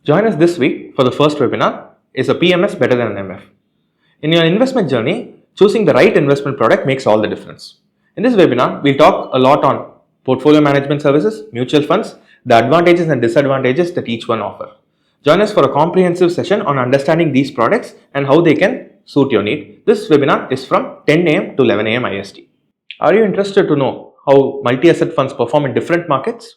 Join us this week for the first webinar, Is a PMS better than an MF? In your investment journey, choosing the right investment product makes all the difference. In this webinar, we'll talk a lot on portfolio management services, mutual funds, the advantages and disadvantages that each one offer. Join us for a comprehensive session on understanding these products and how they can suit your need. This webinar is from 10 AM to 11 AM IST. Are you interested to know how multi-asset funds perform in different markets?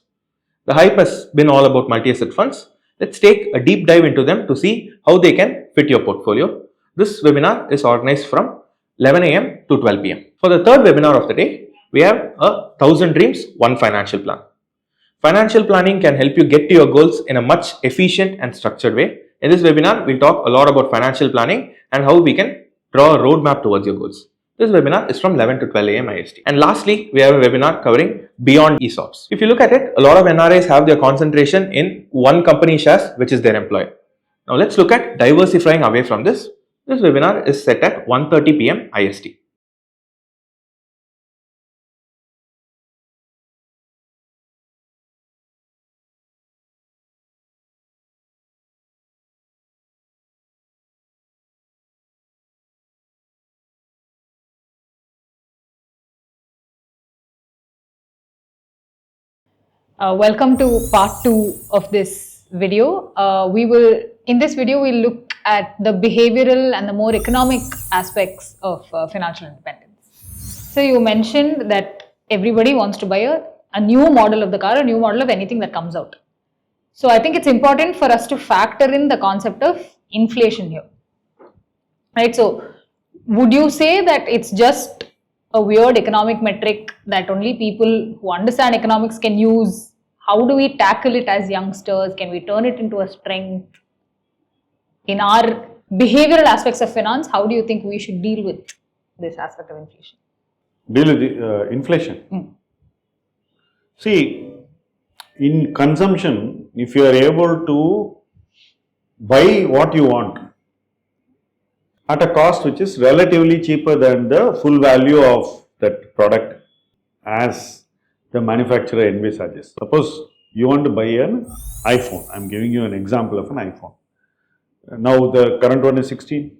The hype has been all about multi-asset funds. Let's take a deep dive into them to see how they can fit your portfolio. This webinar is organized from 11 AM to 12 PM. For the third webinar of the day, we have a 1000 Dreams, One Financial Plan. Financial planning can help you get to your goals in a much efficient and structured way. In this webinar, we'll talk a lot about financial planning and how we can draw a roadmap towards your goals. This webinar is from 11 to 12 AM IST. And lastly, we have a webinar covering beyond ESOPs. If you look at it, a lot of NRIs have their concentration in one company shares, which is their employer. Now let's look at diversifying away from this. This webinar is set at 1:30 PM IST. Welcome to part 2 of this video. In this video, we'll look at the behavioral and the more economic aspects of financial independence. So you mentioned that everybody wants to buy a new model of the car, a new model of anything that comes out. So I think it's important for us to factor in the concept of inflation here. Right? So would you say that it's just a weird economic metric that only people who understand economics can use? How do we tackle it as youngsters? Can we turn it into a strength? In our behavioral aspects of finance, how do you think we should deal with this aspect of inflation? Deal with the, inflation? See, in consumption, if you are able to buy what you want at a cost which is relatively cheaper than the full value of that product as the manufacturer envisages. Suppose you want to buy an iPhone. I am giving you an example of an iPhone. Now the current one is 16.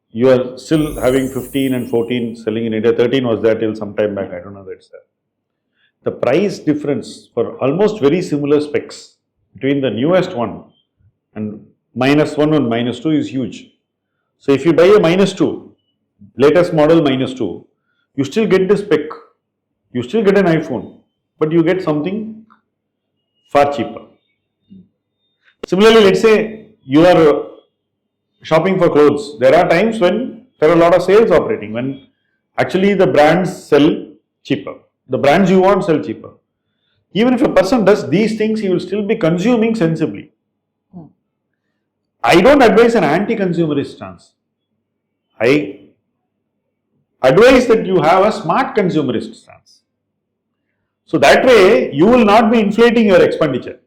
You are still having 15 and 14 selling in India. 13 was there till some time back. I don't know that it's there. The price difference for almost very similar specs between the newest one and -1 and -2 is huge. So if you buy a -2, latest model -2, you still get the spec, you still get an iPhone, but you get something far cheaper. Similarly, let's say you are shopping for clothes. There are times when there are a lot of sales operating, when actually the brands sell cheaper. The brands you want sell cheaper. Even if a person does these things, he will still be consuming sensibly. I don't advise an anti-consumerist stance. I advise that you have a smart consumerist stance. So that way, you will not be inflating your expenditure.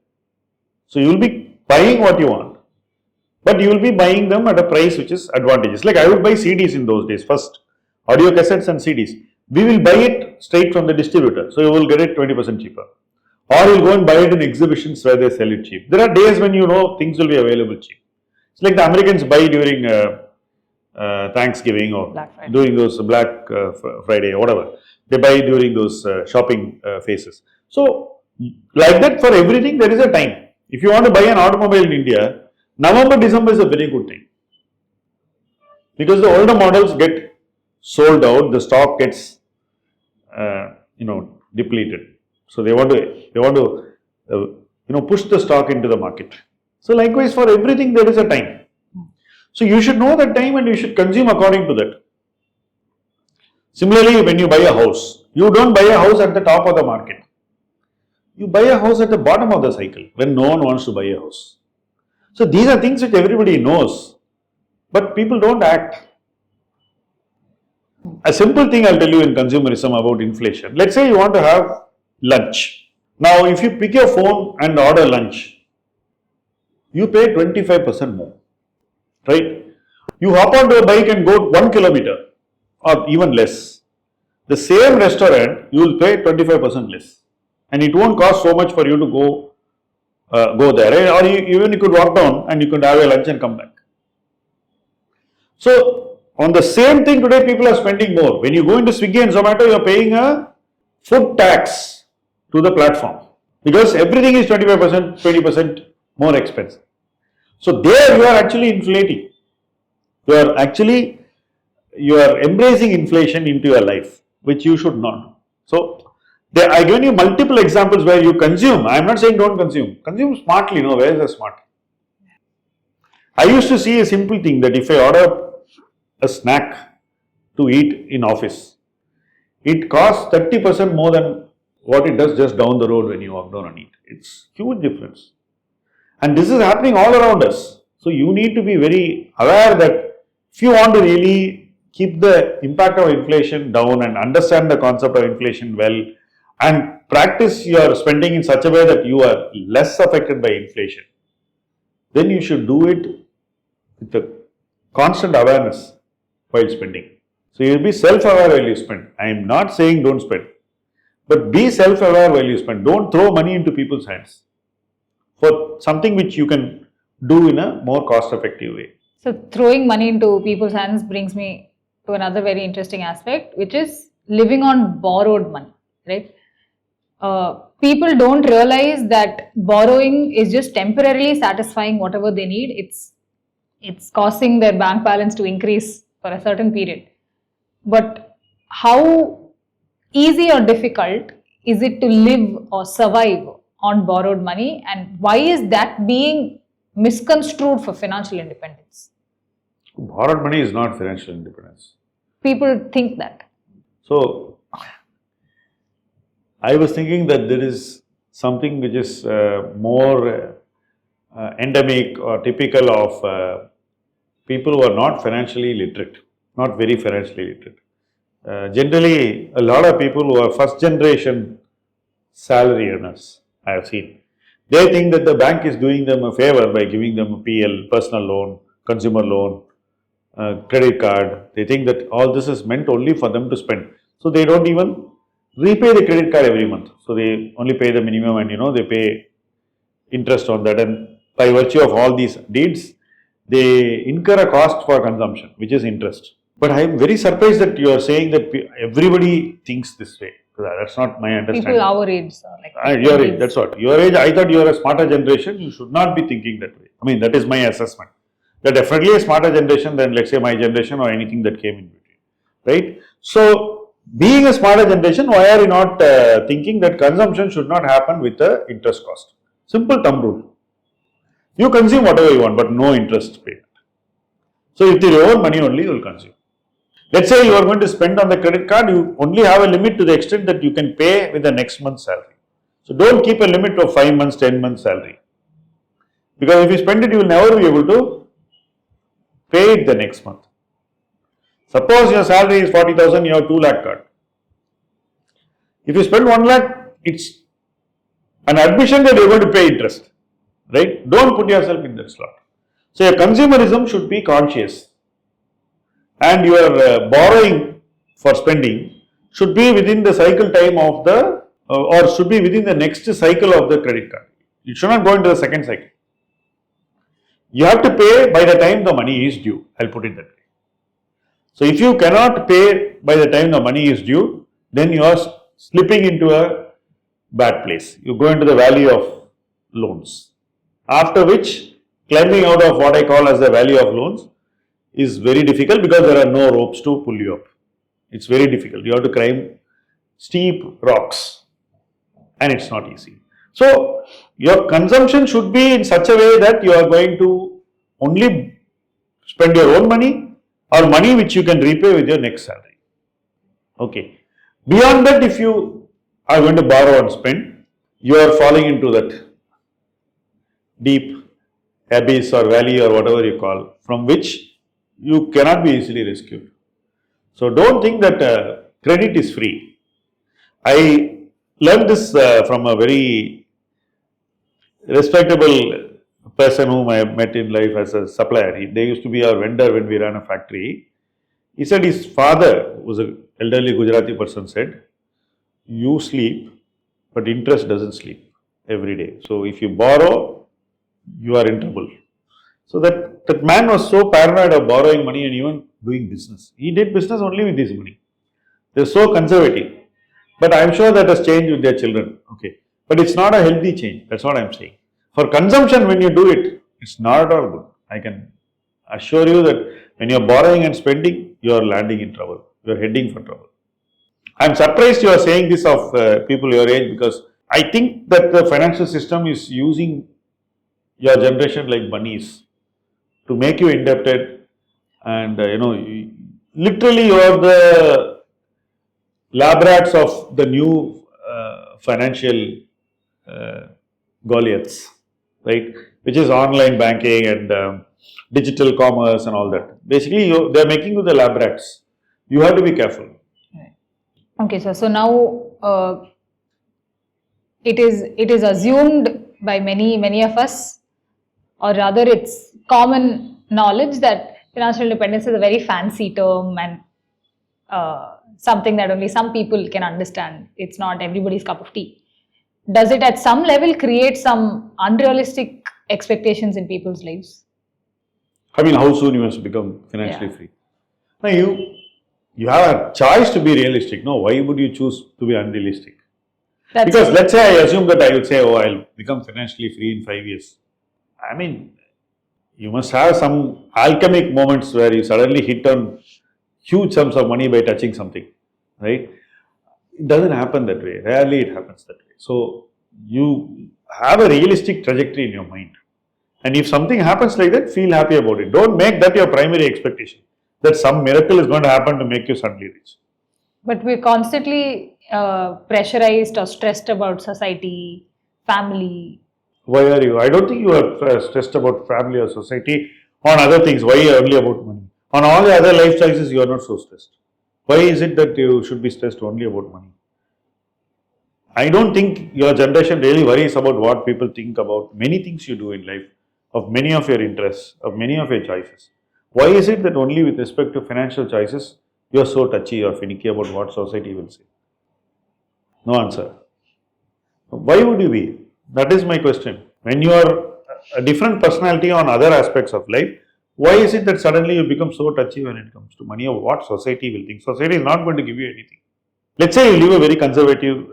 So you will be buying what you want, but you will be buying them at a price which is advantageous. Like I would buy CDs in those days first, audio cassettes and CDs. We will buy it straight from the distributor, so you will get it 20% cheaper. Or you will go and buy it in exhibitions where they sell it cheap. There are days when you know things will be available cheap. It's like the Americans buy during Thanksgiving or during those Black Friday or whatever. They buy during those shopping phases. So, like that for everything there is a time. If you want to buy an automobile in India, November, December is a very good time. Because the older models get sold out, the stock gets depleted. So they want to push the stock into the market. So likewise for everything there is a time. So you should know that time and you should consume according to that. Similarly, when you buy a house, you don't buy a house at the top of the market. You buy a house at the bottom of the cycle when no one wants to buy a house. So these are things which everybody knows, but people don't act. A simple thing I'll tell you in consumerism about inflation. Let's say you want to have lunch. Now if you pick your phone and order lunch, you pay 25% more, right? You hop onto a bike and go 1 kilometer or even less. The same restaurant, you will pay 25% less. And it won't cost so much for you to go go there, right? Or even you could walk down and you could have a lunch and come back. So on the same thing today, people are spending more. When you go into Swiggy and Zomato, you are paying a food tax to the platform because everything is 25%, 20% more expensive. So there you are actually inflating. You are embracing inflation into your life, which you should not do. So I given you multiple examples where you consume. I am not saying don't consume. Consume smartly. No, where is the smart? I used to see a simple thing that if I order a snack to eat in office, it costs 30% more than what it does just down the road when you walk down and eat. It's huge difference. And this is happening all around us. So you need to be very aware that if you want to really keep the impact of inflation down and understand the concept of inflation well and practice your spending in such a way that you are less affected by inflation, then you should do it with a constant awareness while spending. So you will be self-aware while you spend. I am not saying don't spend, but be self-aware while you spend. Don't throw money into people's hands for something which you can do in a more cost-effective way. So throwing money into people's hands brings me to another very interesting aspect, which is living on borrowed money, right? People don't realize that borrowing is just temporarily satisfying whatever they need. It's causing their bank balance to increase for a certain period. But how easy or difficult is it to live or survive on borrowed money, and why is that being misconstrued for financial independence? Borrowed money is not financial independence. People think that. So I was thinking that there is something which is more endemic or typical of people who are not financially literate, not very financially literate. Generally, a lot of people who are first generation salary earners, I have seen, they think that the bank is doing them a favor by giving them a PL, personal loan, consumer loan, credit card. They think that all this is meant only for them to spend. So they don't even repay the credit card every month. So they only pay the minimum and they pay interest on that, and by virtue of all these deeds, they incur a cost for consumption, which is interest. But I am very surprised that you are saying that everybody thinks this way. That's not my understanding. People our age. Your age, that's what. Your age, I thought you are a smarter generation. You should not be thinking that way. I mean, that is my assessment. You are definitely a smarter generation than, let's say, my generation or anything that came in between. Right? So, being a smarter generation, why are you not thinking that consumption should not happen with the interest cost? Simple thumb rule. You consume whatever you want, but no interest paid. So, if your own money only, you will consume. Let's say you are going to spend on the credit card, you only have a limit to the extent that you can pay with the next month's salary. So, don't keep a limit of 5 months, 10 months salary. Because if you spend it, you will never be able to pay it the next month. Suppose your salary is 40,000, you have 2 lakh card. If you spend 1 lakh, it's an admission that you are going to pay interest. Right? Don't put yourself in that slot. So, your consumerism should be conscious. And your borrowing for spending should be within the cycle time of the, or should be within the next cycle of the credit card. It should not go into the second cycle. You have to pay by the time the money is due. I'll put it that way. So, if you cannot pay by the time the money is due, then you are slipping into a bad place. You go into the valley of loans. After which, climbing out of what I call as the valley of loans is very difficult because there are no ropes to pull you up. It's very difficult. You have to climb steep rocks and it's not easy. So, your consumption should be in such a way that you are going to only spend your own money or money which you can repay with your next salary. Okay. Beyond that, if you are going to borrow and spend, you are falling into that deep abyss or valley or whatever you call, from which you cannot be easily rescued. So, don't think that credit is free. I learned this from a very respectable person whom I met in life as a supplier. They used to be our vendor when we ran a factory. He said his father, who was an elderly Gujarati person, said, "You sleep, but interest doesn't sleep. every day. So if you borrow, you are in trouble. So that man was so paranoid of borrowing money and even doing business. He did business only with this money. They're so conservative. But I'm sure that has changed with their children. Okay. But it's not a healthy change. That's what I'm saying. For consumption, when you do it, it's not at all good. I can assure you that when you're borrowing and spending, you're landing in trouble. You're heading for trouble. I'm surprised you are saying this of people your age, because I think that the financial system is using your generation like bunnies to make you indebted, and literally you are the lab rats of the new financial Goliaths, right? Which is online banking and digital commerce and all that. Basically, they are making you the lab rats. You have to be careful. Okay, sir. So now it is assumed by many of us, or rather, it's common knowledge that financial independence is a very fancy term and something that only some people can understand. It's not everybody's cup of tea. Does it at some level create some unrealistic expectations in people's lives? I mean, how soon you must become financially free? Now you have a choice to be realistic. No, why would you choose to be unrealistic? Because let's say I assume that I would say, oh, I'll become financially free in 5 years. I mean, you must have some alchemic moments where you suddenly hit on huge sums of money by touching something, right? It doesn't happen that way. Rarely it happens that way. So you have a realistic trajectory in your mind. And if something happens like that, feel happy about it. Don't make that your primary expectation, that some miracle is going to happen to make you suddenly rich. But we're constantly pressurized or stressed about society, family. Why are you? I don't think you are stressed about family or society. On other things, why are you only about money? On all the other life choices, you are not so stressed. Why is it that you should be stressed only about money? I don't think your generation really worries about what people think about many things you do in life, of many of your interests, of many of your choices. Why is it that only with respect to financial choices, you are so touchy or finicky about what society will say? No answer. Why would you be? That is my question. When you are a different personality on other aspects of life, why is it that suddenly you become so touchy when it comes to money, or what society will think? Society is not going to give you anything. Let's say you live a very conservative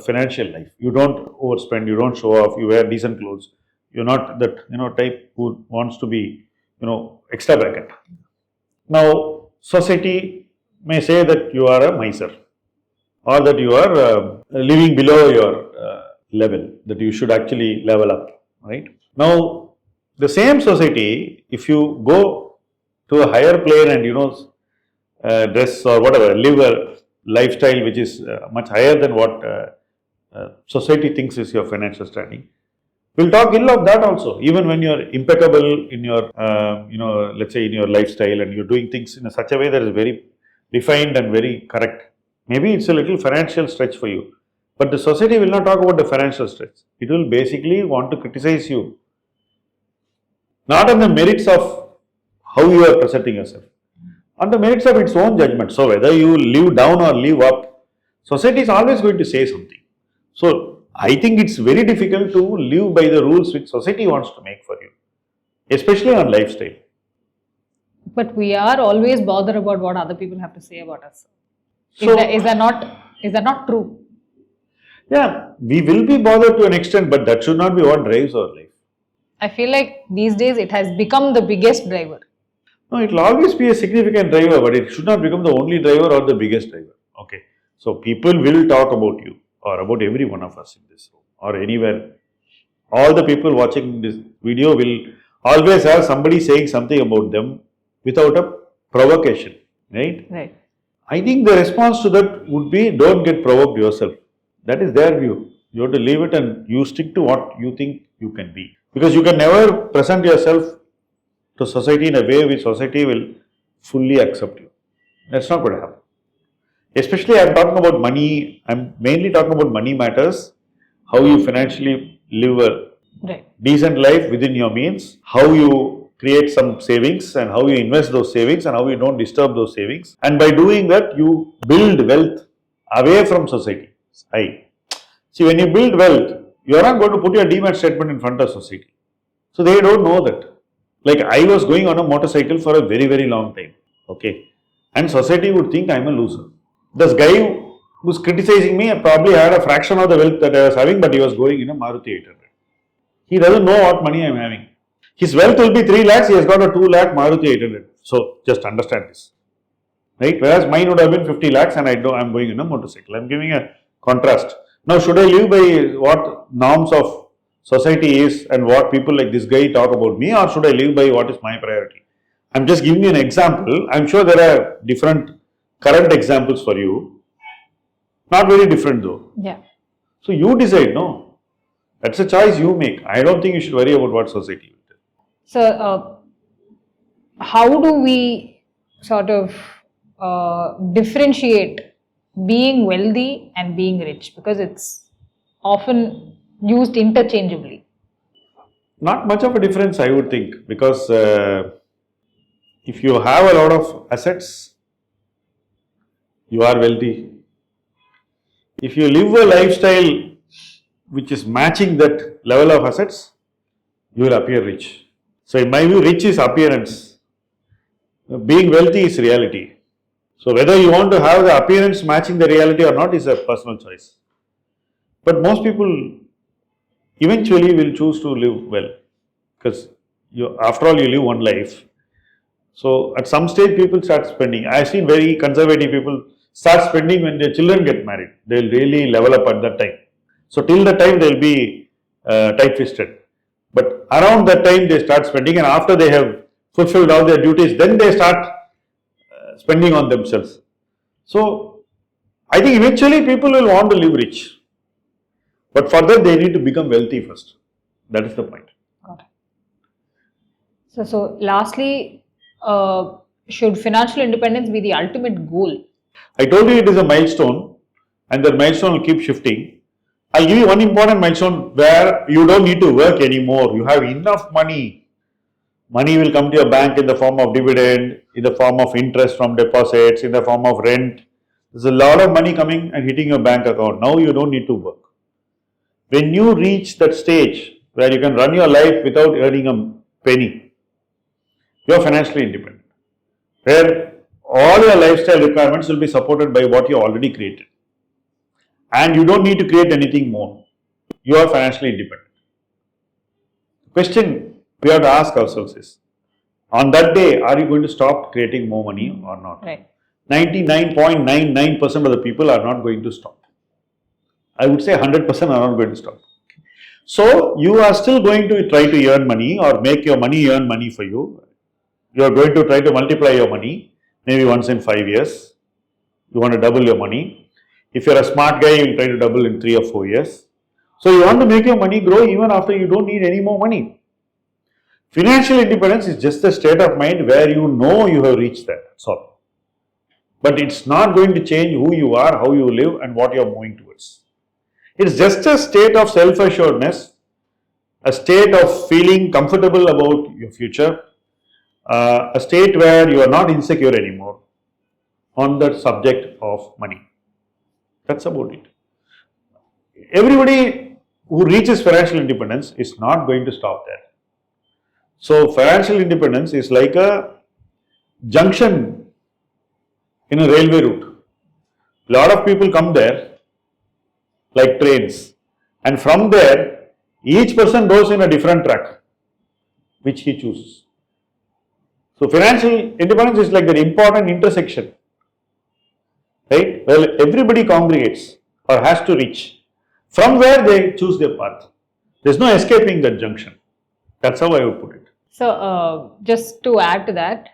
financial life. You don't overspend, you don't show off, you wear decent clothes. You're not that type who wants to be extravagant. Now, society may say that you are a miser, or that you are living below your level, that you should actually level up, right? Now, the same society, if you go to a higher plane and dress or whatever, live a lifestyle which is much higher than what society thinks is your financial standing, we'll talk ill of that also. Even when you're impeccable in your, let's say in your lifestyle, and you're doing things in such a way that is very refined and very correct. Maybe it's a little financial stretch for you, but the society will not talk about the financial stretch. It will basically want to criticize you, not on the merits of how you are presenting yourself, on the merits of its own judgment. So whether you live down or live up, society is always going to say something. So I think it's very difficult to live by the rules which society wants to make for you, especially on lifestyle. But we are always bothered about what other people have to say about us. So, is that not true? Yeah, we will be bothered to an extent, but that should not be what drives our life. I feel like these days it has become the biggest driver. No, it will always be a significant driver, but it should not become the only driver or the biggest driver. Okay, so people will talk about you or about every one of us in this room or anywhere. All the people watching this video will always have somebody saying something about them without a provocation, right? Right. I think the response to that would be, don't get provoked yourself. That is their view. You have to leave it and you stick to what you think you can be. Because you can never present yourself to society in a way which society will fully accept you. That's not going to happen. Especially I'm talking about money, I'm mainly talking about money matters, how you financially live a decent life within your means, how you create some savings and how you invest those savings and how you don't disturb those savings. And by doing that, you build wealth away from society. See, when you build wealth, You are not going to put your demat statement in front of society. So they don't know that. Like I was going on a motorcycle for a very, very long time. Okay. And society would think I am a loser. This guy who's criticizing me probably had a fraction of the wealth that I was having, but he was going in a Maruti 800. He doesn't know what money I am having. His wealth will be 3 lakhs, he has got a 2 lakh Maruti 800. So just understand this. Right? Whereas mine would have been 50 lakhs and I'm going in a motorcycle. I'm giving a contrast. Now, should I live by what norms of society is and what people like this guy talk about me, or should I live by what is my priority? I'm just giving you an example. I'm sure there are different current examples for you. Not very different though. Yeah. So you decide, no. That's a choice you make. I don't think you should worry about what society will tell. So, how do we sort of differentiate being wealthy and being rich? Because it's often used interchangeably. Not much of a difference, I would think, because if you have a lot of assets, you are wealthy. If you live a lifestyle which is matching that level of assets, you will appear rich. So, in my view, rich is appearance. Being wealthy is reality. So, whether you want to have the appearance matching the reality or not is a personal choice. But most people eventually will choose to live well, because after all you live one life. So, at some stage people start spending. I have seen very conservative people start spending when their children get married. They will really level up at that time. So, till the time they will be tight-fisted. But around that time they start spending, and after they have fulfilled all their duties, then they start spending on themselves. So, I think eventually people will want to live rich. But for that they need to become wealthy first. That is the point. Got it. So lastly, should financial independence be the ultimate goal? I told you it is a milestone, and that milestone will keep shifting. I'll give you one important milestone where you don't need to work anymore. You have enough money. Money will come to your bank in the form of dividend, in the form of interest from deposits, in the form of rent. There's a lot of money coming and hitting your bank account. Now you don't need to work. When you reach that stage where you can run your life without earning a penny, you are financially independent. Where all your lifestyle requirements will be supported by what you already created. And you don't need to create anything more. You are financially independent. The question we have to ask ourselves is, on that day, are you going to stop creating more money or not? Right. 99.99% of the people are not going to stop. I would say 100% are not going to stop. So, you are still going to try to earn money or make your money earn money for you. You are going to try to multiply your money maybe once in 5 years. You want to double your money. If you are a smart guy, you will try to double in 3 or 4 years. So, you want to make your money grow even after you don't need any more money. Financial independence is just a state of mind where you know you have reached that. That's all. But it's not going to change who you are, how you live, and what you are moving towards. It's just a state of self-assuredness, a state of feeling comfortable about your future, a state where you are not insecure anymore on the subject of money. That's about it. Everybody who reaches financial independence is not going to stop there. So, financial independence is like a junction in a railway route. A lot of people come there like trains, and from there each person goes in a different track which he chooses. So, financial independence is like that important intersection, right? Well, everybody congregates or has to reach from where they choose their path. There is no escaping that junction. That's how I would put it. So, just to add to that,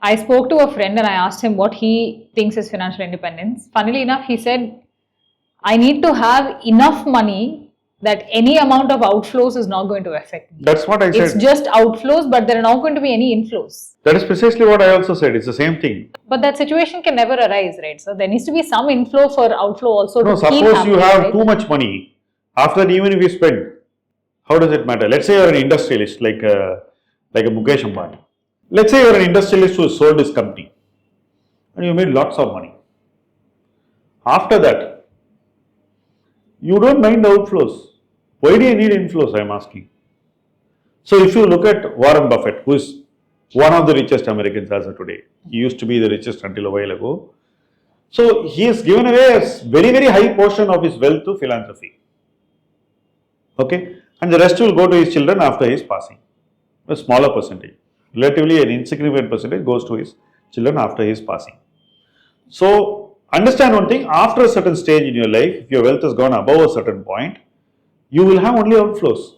I spoke to a friend and I asked him what he thinks is financial independence. Funnily enough, he said, I need to have enough money that any amount of outflows is not going to affect me. That's what I said. It's just outflows, but there are not going to be any inflows. That is precisely what I also said. It's the same thing. But that situation can never arise, right? So there needs to be some inflow for outflow also. No, to keep suppose happening, you have right? too much money. After even if you spend, how does it matter? Let's say you are an industrialist like a Mukesh Ambani. Let's say you are an industrialist who sold his company and you made lots of money. After that, you don't mind the outflows. Why do you need inflows, I am asking. So if you look at Warren Buffett, who is one of the richest Americans as of today, he used to be the richest until a while ago. So he has given away a very high portion of his wealth to philanthropy. Okay, and the rest will go to his children after his passing. A smaller percentage, relatively an insignificant percentage goes to his children after his passing. So understand one thing, after a certain stage in your life, if your wealth has gone above a certain point, you will have only outflows.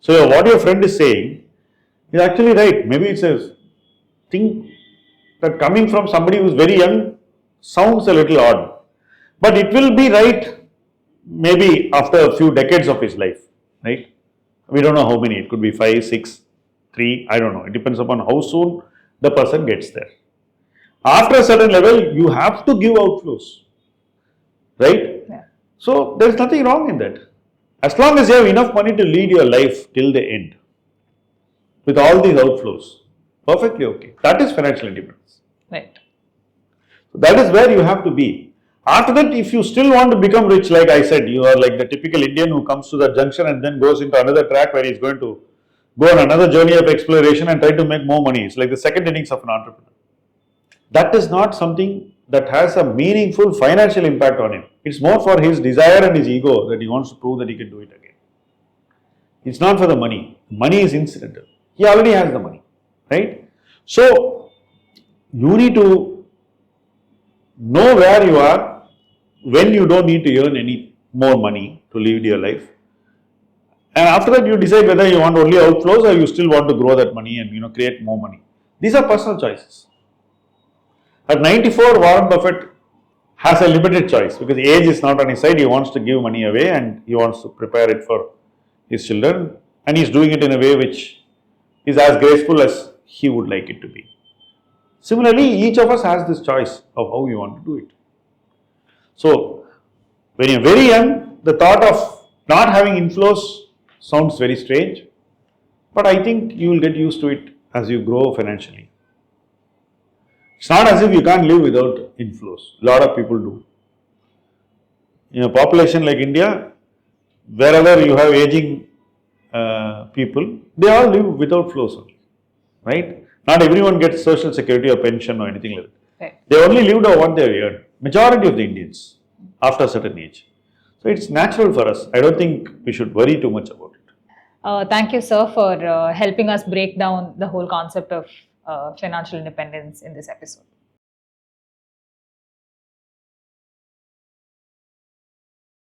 So what your friend is saying is actually right. Maybe it's a thing that coming from somebody who is very young sounds a little odd, but it will be right maybe after a few decades of his life, right? We don't know how many, it could be 5, 6, 3, I don't know. It depends upon how soon the person gets there. After a certain level, you have to give outflows, right? Yeah. So there is nothing wrong in that. As long as you have enough money to lead your life till the end, with all these outflows, perfectly okay. That is financial independence. Right. So that is where you have to be. After that, if you still want to become rich, like I said, you are like the typical Indian who comes to that junction and then goes into another track where he is going to go on another journey of exploration and try to make more money. It's like the second innings of an entrepreneur. That is not something that has a meaningful financial impact on him. It's more for his desire and his ego that he wants to prove that he can do it again. It's not for the money. Money is incidental. He already has the money, right? So, you need to know where you are when you don't need to earn any more money to live your life. And after that, you decide whether you want only outflows or you still want to grow that money and create more money. These are personal choices. At 94, Warren Buffett has a limited choice because age is not on his side. He wants to give money away and he wants to prepare it for his children, and he is doing it in a way which is as graceful as he would like it to be. Similarly, each of us has this choice of how we want to do it. So, when you are very young, the thought of not having inflows sounds very strange, but I think you will get used to it as you grow financially. It's not as if you can't live without inflows. A lot of people do. In a population like India, wherever you have aging people, they all live without flows only, right? Not everyone gets social security or pension or anything like that. Right. They only lived on what they earned. Majority of the Indians after a certain age. So it's natural for us. I don't think we should worry too much about it. Thank you, sir, for helping us break down the whole concept of financial independence in this episode.